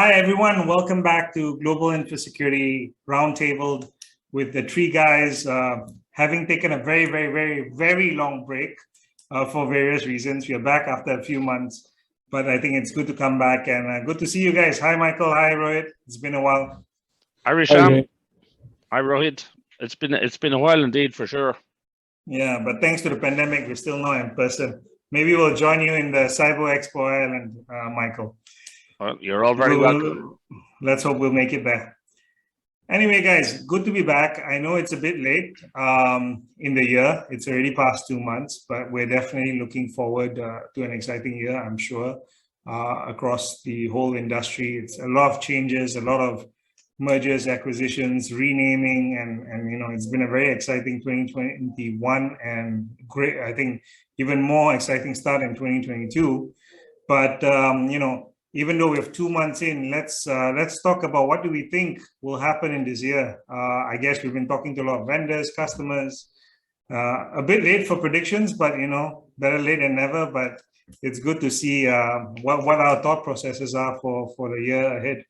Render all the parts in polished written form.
Hi, everyone. Welcome back to Global InfoSecurity Roundtable with the three guys having taken a very long break for various reasons. We are back after a few months, but I think it's good to come back and good to see you guys. Hi, Michael. Hi, Rohit. It's been a while. Hi, Resham. Hi, Rohit. It's been a while indeed, for sure. Yeah, but thanks to the pandemic, we're still not in person. Maybe we'll join you in the Cyber Expo Island, Michael. Well, you're all very welcome. Let's hope we'll make it there. Anyway, guys, good to be back. I know it's a bit late in the year. It's already past 2 months, but we're definitely looking forward to an exciting year, I'm sure, across the whole industry. It's a lot of changes, a lot of mergers, acquisitions, renaming, and you know, it's been a very exciting 2021 and great, I think, even more exciting start in 2022. But you know, even though we have 2 months in, let's talk about what do we think will happen in this year. I guess we've been talking to a lot of vendors, customers, a bit late for predictions, but you know, better late than never. But it's good to see what our thought processes are for the year ahead.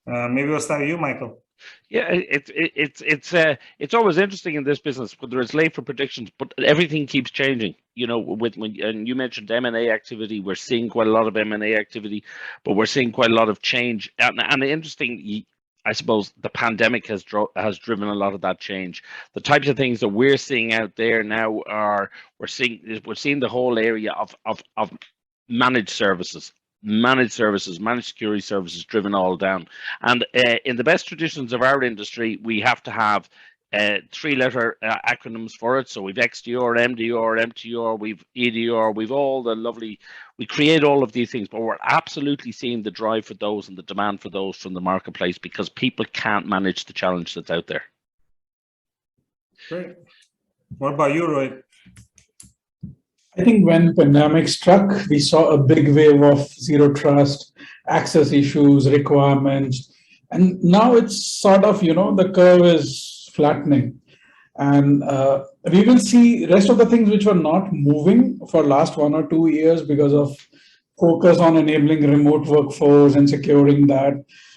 Maybe we'll start with you, Michael. Yeah, it's always interesting in this business, whether it's late for predictions, but everything keeps changing. You know, and you mentioned M&A activity, we're seeing quite a lot of M&A activity, but we're seeing quite a lot of change. And the interesting, I suppose, the pandemic has driven a lot of that change. The types of things that we're seeing out there now are we're seeing the whole area of managed services. Managed security services driven all down. And in the best traditions of our industry, we have to have 3-letter acronyms for it. So we've XDR, MDR, MTR, we've EDR, we've all the lovely, we create all of these things, but we're absolutely seeing the drive for those and the demand for those from the marketplace because people can't manage the challenge that's out there. Great. What about you, Rohit? I think when pandemic struck, we saw a big wave of zero trust, access issues, requirements, and now it's sort of, you know, the curve is flattening. And we will see rest of the things which were not moving for last 1 or 2 years because of focus on enabling remote workforce and securing that.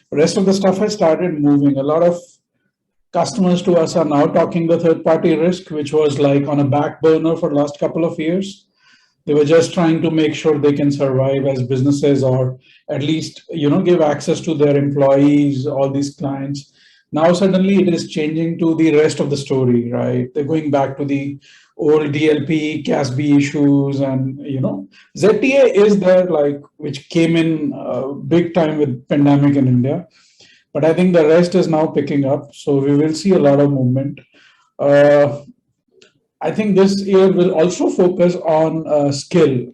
The rest of the stuff has started moving. A lot of customers to us are now talking the third-party risk, which was like on a back burner for the last couple of years. They were just trying to make sure they can survive as businesses or at least, you know, give access to their employees, all these clients. Now suddenly it is changing to the rest of the story, right? They're going back to the old DLP, CASB issues, and, you know, ZTA is there, like, which came in big time with pandemic in India. But I think the rest is now picking up. So we will see a lot of movement. I think this year will also focus on skill,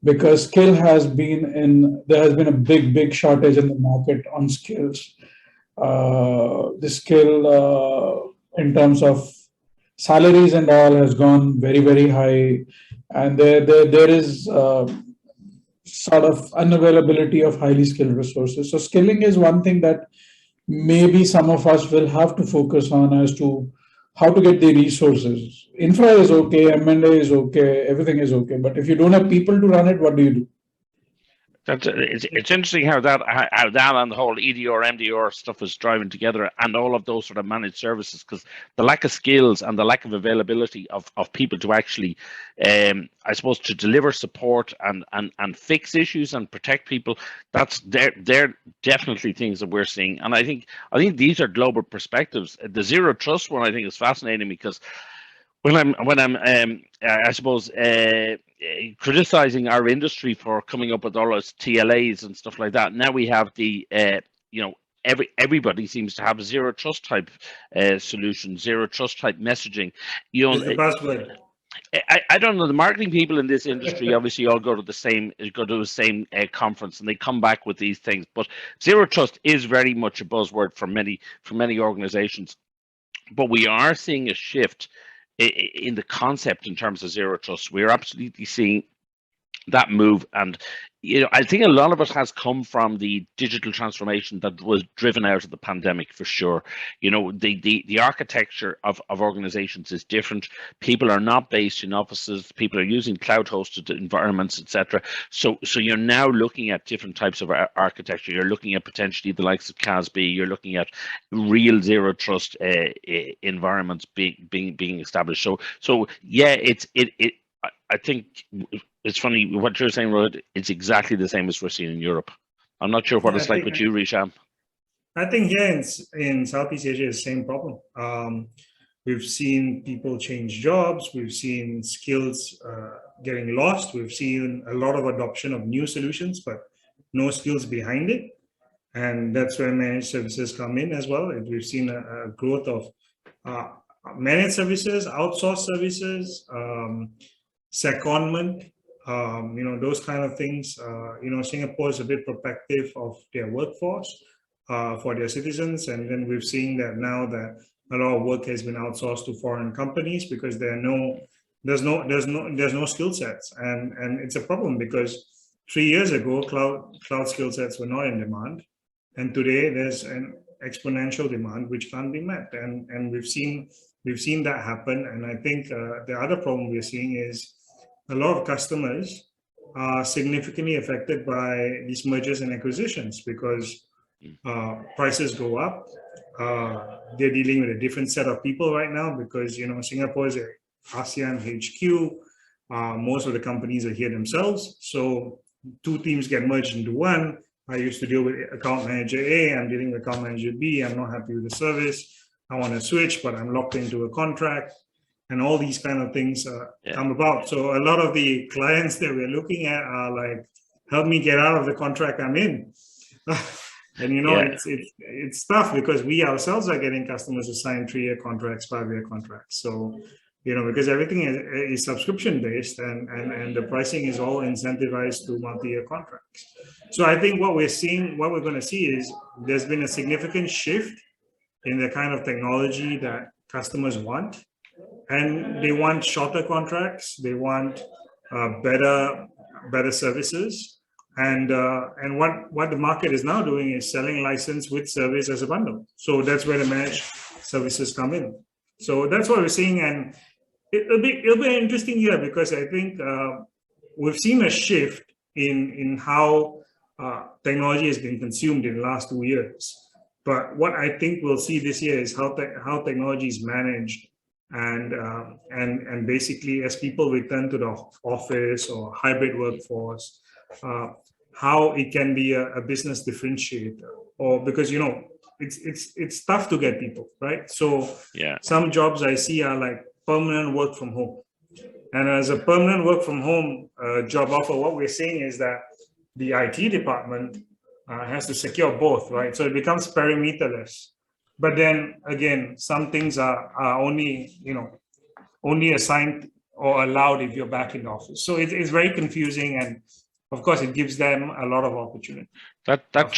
because skill has been there has been a big shortage in the market on skills. The skill in terms of salaries and all has gone very high. And there is sort of unavailability of highly skilled resources. So skilling is one thing that maybe some of us will have to focus on as to how to get the resources. Infra is okay, M&A is okay, everything is okay. But if you don't have people to run it, what do you do? It's interesting how that and the whole EDR, MDR stuff is driving together, and all of those sort of managed services, because the lack of skills and the lack of availability of people to actually, I suppose, to deliver support and fix issues and protect people, they're definitely things that we're seeing. And I think these are global perspectives. The zero trust one I think is fascinating because when I'm I suppose criticizing our industry for coming up with all those TLAs and stuff like that, now we have the you know, everybody seems to have a zero trust type solution, zero trust type messaging. You know, the buzzword. I don't know. The marketing people in this industry obviously all go to the same conference, and they come back with these things. But zero trust is very much a buzzword for many organizations. But we are seeing a shift in the concept in terms of zero trust. We're absolutely seeing that move, and I think a lot of it has come from the digital transformation that was driven out of the pandemic, for sure. The architecture of organizations is different. People are not based in offices. People are using cloud-hosted environments, etc. So you're now looking at different types of architecture. You're looking at potentially the likes of CASB. You're looking at real zero trust environments being established. So yeah, I think it's funny what you're saying, Rohit. It's exactly the same as we're seeing in Europe. I'm not sure what it's like with you, Resham. I think here in Southeast Asia, it's the same problem. We've seen people change jobs. We've seen skills getting lost. We've seen a lot of adoption of new solutions, but no skills behind it. And that's where managed services come in as well. We've seen a growth of managed services, outsourced services, secondment, those kind of things. Singapore is a bit protective of their workforce for their citizens, and then we've seen that now that a lot of work has been outsourced to foreign companies because there's no skill sets, and it's a problem because 3 years ago cloud skill sets were not in demand, and today there's an exponential demand which can't be met, and we've seen that happen. And I think the other problem we're seeing is a lot of customers are significantly affected by these mergers and acquisitions because prices go up. They're dealing with a different set of people right now because, Singapore is an ASEAN HQ. Most of the companies are here themselves. So 2 teams get merged into one. I used to deal with account manager A. I'm dealing with account manager B. I'm not happy with the service. I want to switch, but I'm locked into a contract. And all these kind of things come about. So a lot of the clients that we're looking at are like, help me get out of the contract I'm in. And it's tough because we ourselves are getting customers to sign 3-year contracts, 5-year contracts. So, because everything is subscription based and the pricing is all incentivized to multi-year contracts. So I think what we're going to see is there's been a significant shift in the kind of technology that customers want. And they want shorter contracts. They want better services. And what the market is now doing is selling license with service as a bundle. So that's where the managed services come in. So that's what we're seeing, and it'll be an interesting year because I think we've seen a shift in how technology has been consumed in the last 2 years. But what I think we'll see this year is how technology is managed. And basically, as people return to the office or hybrid workforce, how it can be a business differentiator, or because it's tough to get people, right? So some jobs I see are like permanent work from home, and as a permanent work from home job offer, what we're seeing is that the IT department has to secure both, right? So it becomes perimeterless. But then again, some things are only assigned or allowed if you're back in the office. So it's very confusing, and of course it gives them a lot of opportunity. That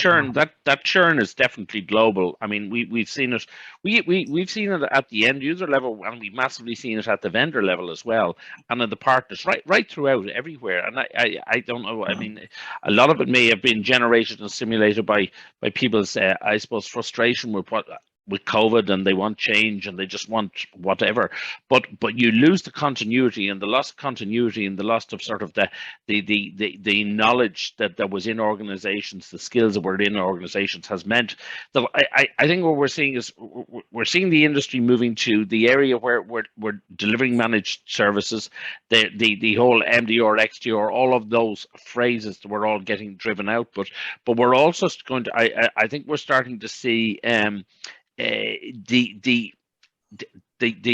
churn is definitely global. I mean, we've seen it. We've seen it at the end user level, and we've massively seen it at the vendor level as well, and in the partners right throughout everywhere. And I don't know. I mean, a lot of it may have been generated and simulated by people's I suppose frustration with COVID, and they want change and they just want whatever, but you lose the continuity, and the loss of continuity and the loss of sort of the knowledge that was in organizations, the skills that were in organizations, has meant that I think what we're seeing is we're seeing the industry moving to the area where we're delivering managed services, the whole MDR, XDR, all of those phrases that we're all getting driven out, but we're also going to I think we're starting to see the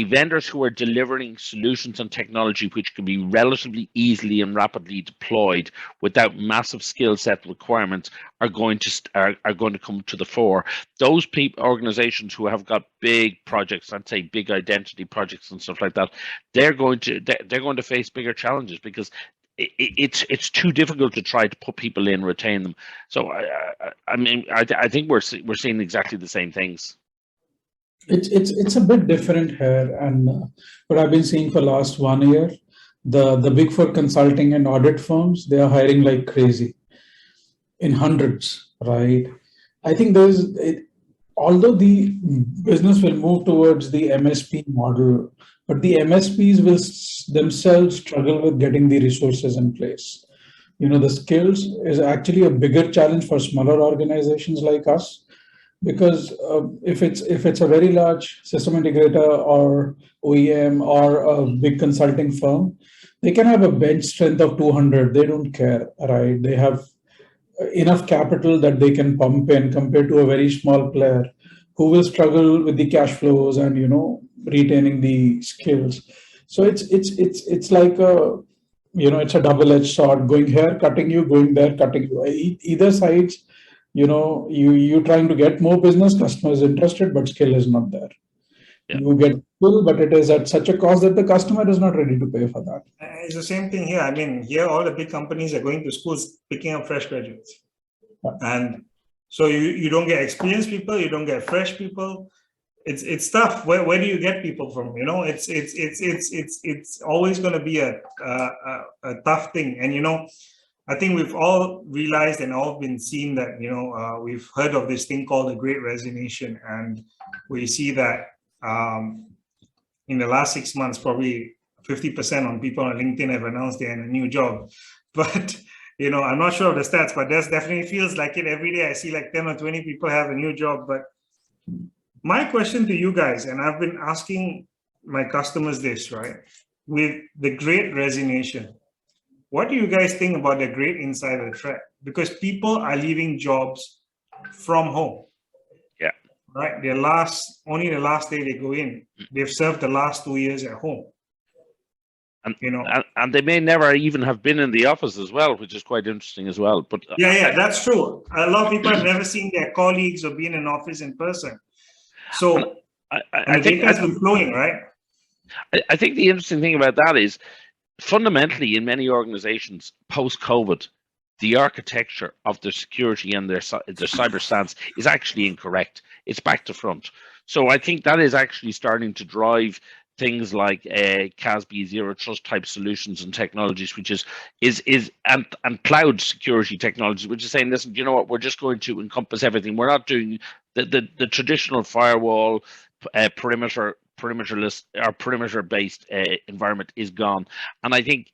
vendors who are delivering solutions and technology which can be relatively easily and rapidly deployed without massive skill set requirements are going to come to the fore. Those organizations who have got big projects, I'd say big identity projects and stuff like that, they're going to face bigger challenges because it's too difficult to try to put people in, retain them. So I mean, I think we're seeing exactly the same things. It's a bit different here, and what I've been seeing for last 1 year, the big four consulting and audit firms, they are hiring like crazy. in hundreds, right? I think although the business will move towards the MSP model, but the MSPs will themselves struggle with getting the resources in place. The skills is actually a bigger challenge for smaller organizations like us, because if it's a very large system integrator or OEM or a big consulting firm, they can have a bench strength of 200. They don't care, right? They have enough capital that they can pump in compared to a very small player who will struggle with the cash flows and retaining the skills. So it's like it's a double-edged sword, going here cutting you, going there cutting you. Either sides, you trying to get more business, customers interested, but skill is not there. Yeah. You get skill, but it is at such a cost that the customer is not ready to pay for that. It's the same thing here. I mean, here all the big companies are going to schools picking up fresh graduates. Yeah. And so you don't get experienced people, you don't get fresh people. It's tough. Where do you get people from? It's always going to be a tough thing. And I think we've all realized and all been seen that we've heard of this thing called the Great Resignation, and we see that in the last 6 months, probably 50% on people on LinkedIn have announced they're in a new job. But I'm not sure of the stats, but that definitely feels like it every day. I see like 10 or 20 people have a new job. But my question to you guys, and I've been asking my customers this, right? With the Great Resignation, what do you guys think about the Great Insider threat? Because people are leaving jobs from home. Yeah. Right? Only the last day they go in. They've served the last 2 years at home. And they may never even have been in the office as well, which is quite interesting as well. But yeah, that's true. A lot of people have never seen their colleagues or been in office in person. So I think that's been flowing, right? I think the interesting thing about that is, fundamentally, in many organizations post-COVID, the architecture of their security and their cyber stance is actually incorrect. It's back to front. So I think that is actually starting to drive things like CASB zero trust type solutions and technologies, which is and cloud security technologies, which is saying, listen, you know what, we're just going to encompass everything. We're not doing the traditional firewall perimeterless or perimeter-based environment is gone. And I think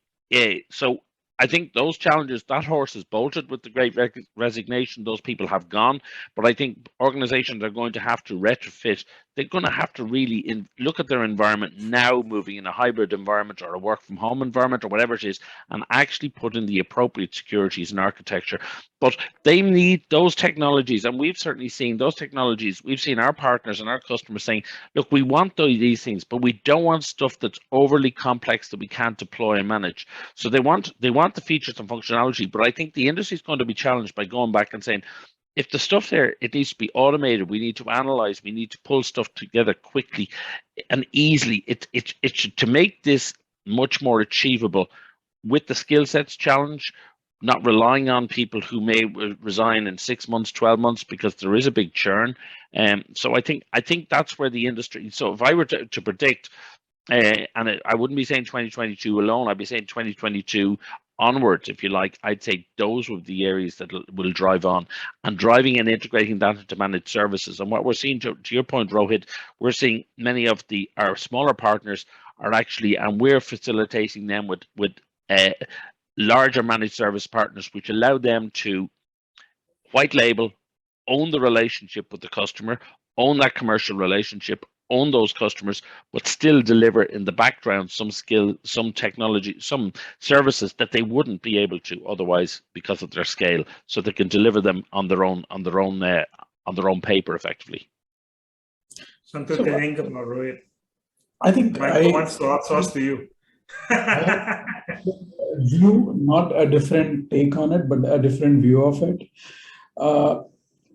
so. I think those challenges, that horse is bolted with the Great Resignation. Those people have gone, but I think organizations are going to have to retrofit. They're going to have to really look at their environment now, moving in a hybrid environment or a work from home environment or whatever it is, and actually put in the appropriate securities and architecture. But they need those technologies, and we've certainly seen those technologies. We've seen our partners and our customers saying, look, we want these things, but we don't want stuff that's overly complex that we can't deploy and manage. So they want the features and functionality, but I think the industry is going to be challenged by going back and saying, if the stuff there, it needs to be automated, we need to analyze, we need to pull stuff together quickly and easily. It should, to make this much more achievable with the skill sets challenge, not relying on people who may resign in 6 months, 12 months, because there is a big churn. So I think that's where the industry. So if I were to predict, I wouldn't be saying 2022 alone, I'd be saying 2022 onwards, if you like. I'd say those would be the areas that will drive on, and driving and integrating that into managed services. And what we're seeing, to your point, Rohit, we're seeing many of our smaller partners are actually, and we're facilitating them with larger managed service partners, which allow them to white label, own the relationship with the customer, own that commercial relationship, own those customers, but still deliver in the background some skill, some technology, some services that they wouldn't be able to otherwise because of their scale. So they can deliver them on their own paper, effectively. Something to think about, Rohit. I think Michael wants to outsource to you. View, not a different take on it, but a different view of it.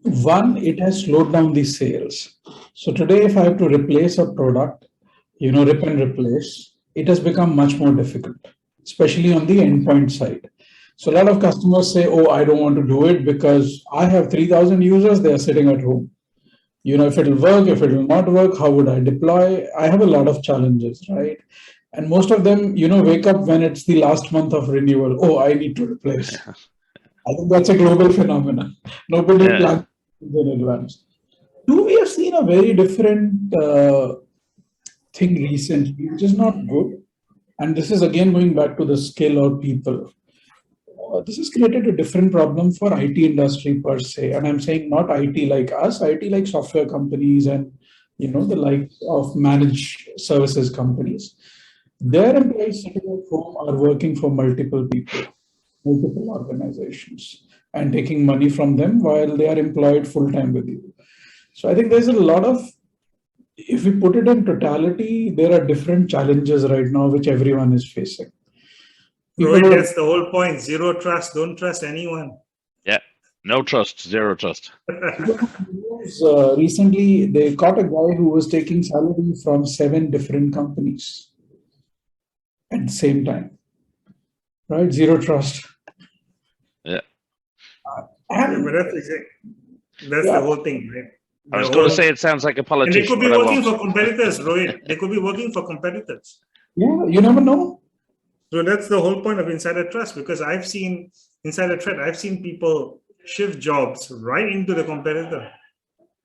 One, it has slowed down the sales. So today, if I have to replace a product, rip and replace, it has become much more difficult, especially on the endpoint side. So a lot of customers say, oh, I don't want to do it because I have 3,000 users, they are sitting at home. If it'll work, if it will not work, how would I deploy? I have a lot of challenges, right? And most of them, wake up when it's the last month of renewal. Oh, I need to replace. I think that's a global phenomenon. Nobody plans in advance. We have seen a very different thing recently, which is not good. And this is again going back to the skill of people. This has created a different problem for IT industry per se. And I'm saying not IT like us, IT like software companies and the likes of managed services companies. Their employees sitting at home are working for multiple people, multiple organizations, and taking money from them while they are employed full time with you. So I think there's a lot of, if we put it in totality, there are different challenges right now which everyone is facing. Rohit, that's the whole point. Zero trust. Don't trust anyone. Yeah, no trust, zero trust. Recently, they caught a guy who was taking salary from 7 different companies at the same time. Right? Zero trust. Yeah. But that's the whole thing, right? I was going to say it sounds like a politician. And they could be working for competitors, Rohit. They could be working for competitors. Yeah, you never know. So that's the whole point of insider trust, because I've seen insider threat. I've seen people shift jobs right into the competitor.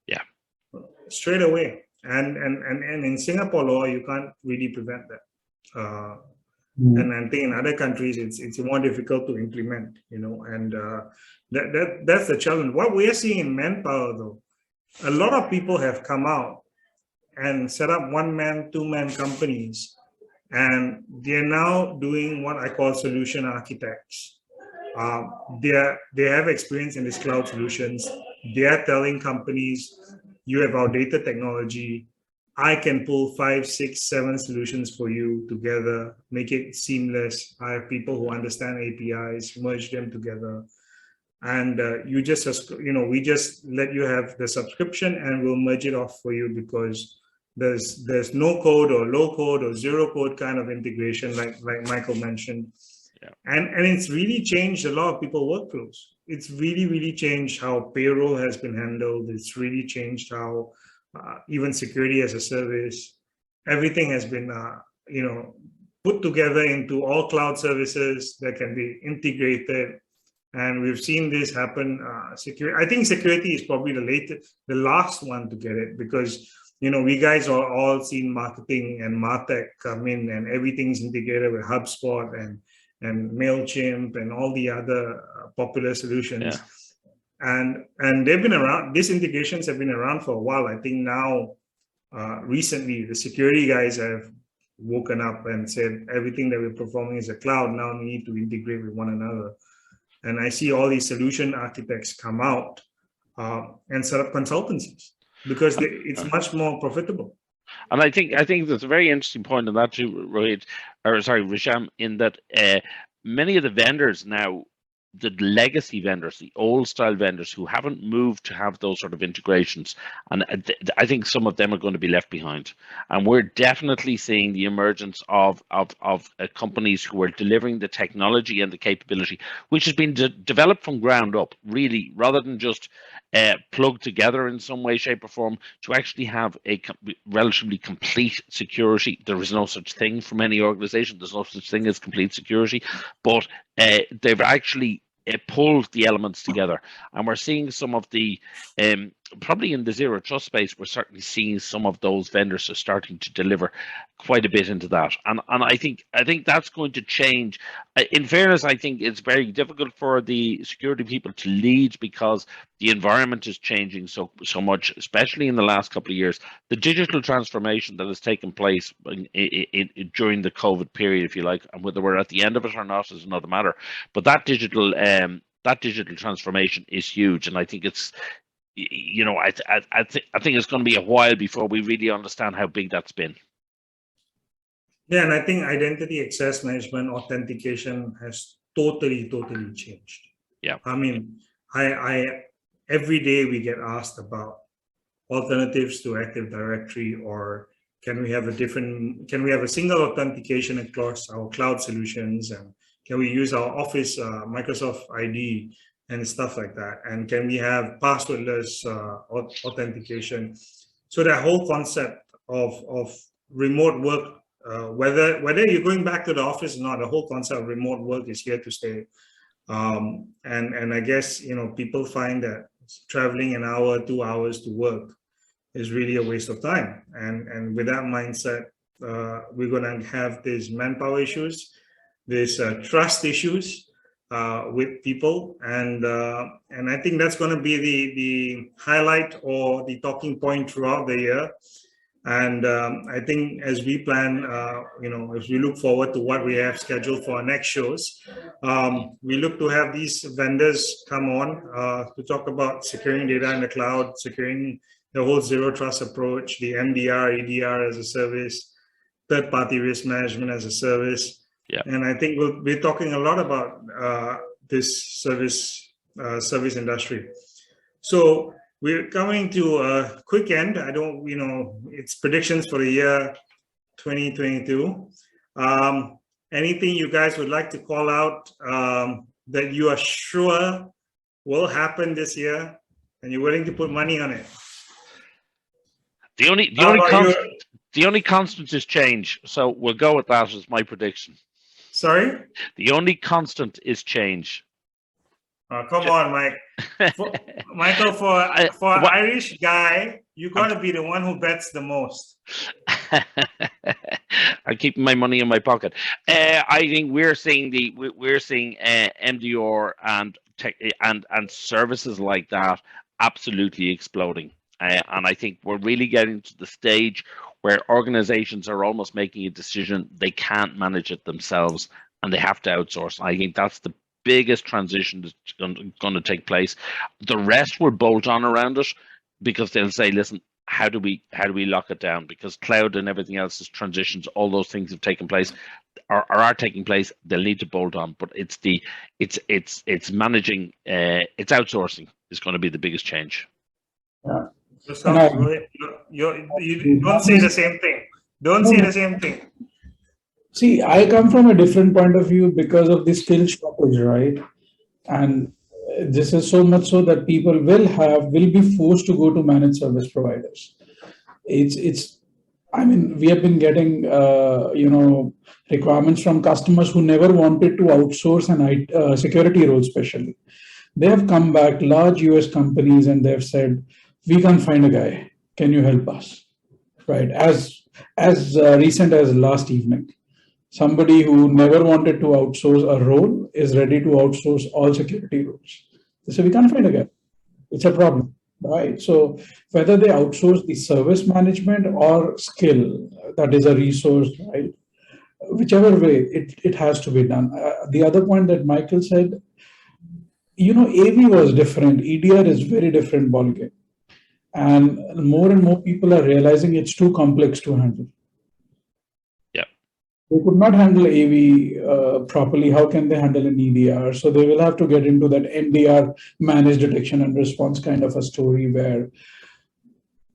Yeah. Straight away. And in Singapore law, you can't really prevent that. And I think in other countries, it's more difficult to implement, and that's the challenge. What we are seeing in manpower, though, a lot of people have come out and set up one-man, two-man companies, and they're now doing what I call solution architects. They have experience in these cloud solutions. They are telling companies, you have outdated technology. I can pull 5, 6, 7 solutions for you together, make it seamless. I have people who understand APIs, merge them together. And we just let you have the subscription and we'll merge it off for you, because there's no code or low code or zero code kind of integration, like Michael mentioned. Yeah. And it's really changed a lot of people's workflows. It's really, really changed how payroll has been handled. It's really changed how even security as a service, everything has been put together into all cloud services that can be integrated. And we've seen this happen. I think security is probably the last one to get it, because we guys are all seen marketing and MarTech come in, and everything's integrated with HubSpot and MailChimp and all the other popular solutions. Yeah. And they've been around. These integrations have been around for a while. I think now, recently, the security guys have woken up and said everything that we're performing is a cloud. Now we need to integrate with one another. And I see all these solution architects come out and set up consultancies, because it's much more profitable. And I think there's a very interesting point on that too, Rohit, or sorry, Resham, in that many of the vendors now, the legacy vendors, the old style vendors who haven't moved to have those sort of integrations, and I think some of them are going to be left behind. And we're definitely seeing the emergence of companies who are delivering the technology and the capability, which has been developed from ground up, really, rather than just plugged together in some way, shape, or form, to actually have a relatively complete security. There is no such thing for many organizations. There's no such thing as complete security, but they've actually pulled the elements together, and we're seeing some of the probably in the zero trust space, we're certainly seeing some of those vendors are starting to deliver quite a bit into that, and I think that's going to change. In fairness, I think it's very difficult for the security people to lead, because the environment is changing so much, especially in the last couple of years. The digital transformation that has taken place during the COVID period, if you like, and whether we're at the end of it or not is another matter. But that digital transformation is huge, and I think it's, I think it's going to be a while before we really understand how big that's been. Yeah, and I think identity access management authentication has totally changed. Yeah, I mean, I every day we get asked about alternatives to Active Directory, or can we have a single authentication across our cloud solutions, and can we use our Office Microsoft ID and stuff like that, and can we have passwordless authentication? So that whole concept of remote work, whether you're going back to the office or not, the whole concept of remote work is here to stay. And I guess, people find that traveling an hour, 2 hours to work is really a waste of time. And with that mindset, we're going to have these manpower issues, these trust issues with people, and I think that's going to be the highlight or the talking point throughout the year. And I think as we plan, as we look forward to what we have scheduled for our next shows, we look to have these vendors come on to talk about securing data in the cloud, securing the whole zero trust approach, the MDR, EDR as a service, third-party risk management as a service. Yeah. And I think we'll be talking a lot about this service industry. So we're coming to a quick end. It's predictions for the year 2022. Anything you guys would like to call out that you are sure will happen this year and you're willing to put money on it? The only constant is change. So we'll go with that as my prediction. Sorry? The only constant is change. Come on, Mike. Michael, for an Irish guy, you're going to be the one who bets the most. I'm keeping my money in my pocket. I think we're seeing MDR and tech and services like that absolutely exploding. And I think we're really getting to the stage where organizations are almost making a decision they can't manage it themselves and they have to outsource. I think that's the biggest transition that's going to take place. The rest will bolt on around it because they'll say, listen, how do we lock it down? Because cloud and everything else is transitions, all those things have taken place or are taking place. They'll need to bolt on, but it's managing, it's outsourcing is going to be the biggest change. Yeah. You don't say the same thing. Don't say the same thing. See, I come from a different point of view because of the skill shortage, right? And this is so much so that people will be forced to go to managed service providers. I mean, we have been getting, requirements from customers who never wanted to outsource an security role, especially. They have come back, large US companies, and they've said, we can't find a guy. Can you help us? Right. As recent as last evening, somebody who never wanted to outsource a role is ready to outsource all security roles. They say, we can't find a guy. It's a problem, right? So whether they outsource the service management or skill, that is a resource, right? Whichever way, it has to be done. The other point that Michael said, AV was different. EDR is very different ballgame. And more people are realizing it's too complex to handle. Yeah. They could not handle AV properly. How can they handle an EDR? So they will have to get into that MDR, managed detection and response kind of a story where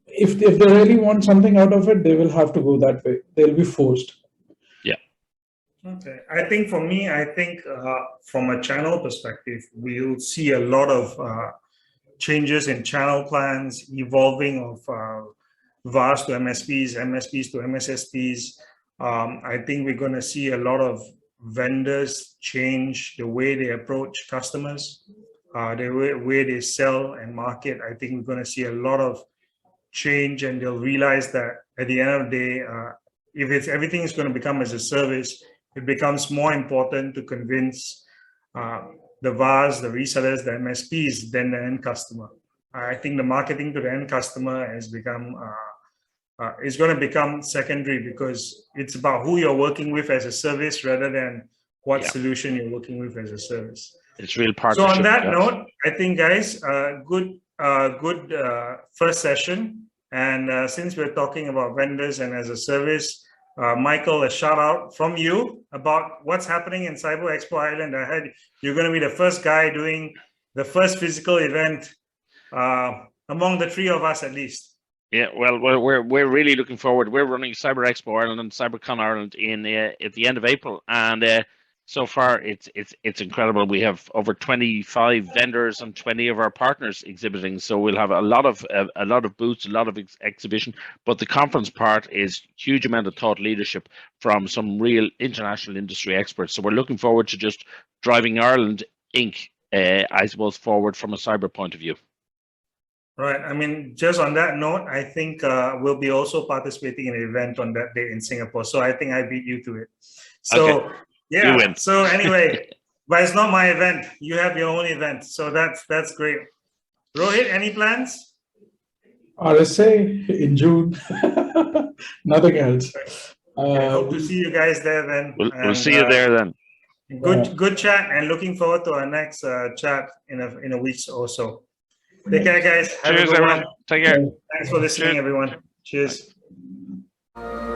if they really want something out of it, they will have to go that way. They'll be forced. Yeah. Okay. I think for me, from a channel perspective, we'll see a lot of changes in channel plans, evolving of VARs to MSPs, MSPs to MSSPs. I think we're going to see a lot of vendors change the way they approach customers, the way they sell and market. I think we're going to see a lot of change, and they'll realize that at the end of the day, if everything is going to become as a service, it becomes more important to convince the VARs, the resellers, the MSPs than the end customer. I think the marketing to the end customer has become is going to become secondary because it's about who you're working with as a service rather than what solution you're working with as a service. It's real partnership. So on that note, I think, guys, good first session. And since we're talking about vendors and as a service, Michael, a shout out from you about what's happening in Cyber Expo Ireland. I heard you're going to be the first guy doing the first physical event among the three of us, at least. Yeah, well, we're really looking forward. We're running Cyber Expo Ireland and CyberCon Ireland at the end of April, and so far it's incredible. We have over 25 vendors and 20 of our partners exhibiting, so we'll have a lot of booths, a lot of exhibition. But the conference part is huge amount of thought leadership from some real international industry experts. So we're looking forward to just driving Ireland Inc., I suppose, forward from a cyber point of view? Right. I mean, just on that note, I think we'll be also participating in an event on that day in Singapore. So I think I beat you to it. So Okay. yeah. You win. So anyway, but it's not my event. You have your own event. So that's great. Rohit, any plans? RSA in June. Nothing else. Okay, hope to see you guys there then. We'll see you there then. Good chat, and looking forward to our next chat in a week or so. Take care, guys. Have Cheers, a good everyone. one. Take care. Thanks for listening, Cheers. everyone. Cheers.